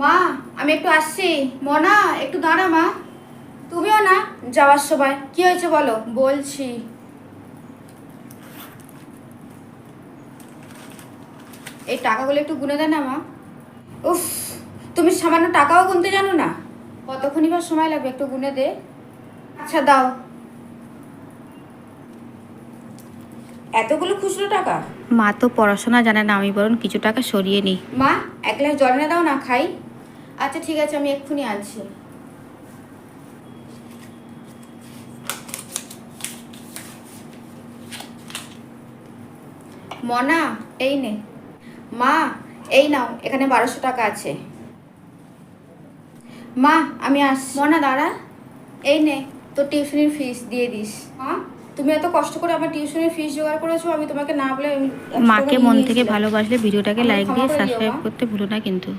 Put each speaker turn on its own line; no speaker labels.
মা আমি একটু আসছি। মনা একটু দাঁড়া মা। তুমিও না যাওয়ার সময় কি হয়েছে বলো। বলছি এই টাকাগুলো একটু গুনে দেয় না মা। উফ, তুমি সামান্য টাকাও গুনতে জানো না? কতক্ষণই বা সময় লাগবে, একটু গুনে দে। আচ্ছা দাও। এতগুলো খুচরো টাকা?
মা তো পড়াশোনা জানে না, আমি বরং কিছু টাকা সরিয়ে নিই।
মা এক গ্লাস জল এনে দাও না, খাই। আচ্ছা ঠিক আছে, আমি এক্ষুনি আনছি। মনা এই নে। মা এই নাও, এখানে 1200 টাকা আছে। মা আমি আসছি। মনা দাঁড়া, এই নে তোর টিউশনির ফিস দিয়ে দিস। মা তুমি এত কষ্ট করে আমার টিউশনের ফিস জোগাড় করেছো, আমি তোমাকে না বলে 100 টাকা
মাকে
নিয়ে
মন থেকে
নিয়েছিলাম।
ভালোবাসলে ভিডিওটাকে
আমাকে
লাইক
ক্ষমা
দিয়ে
করে দিও
সাবস্ক্রাইব
মা।
করতে ভুলো না কিন্তু।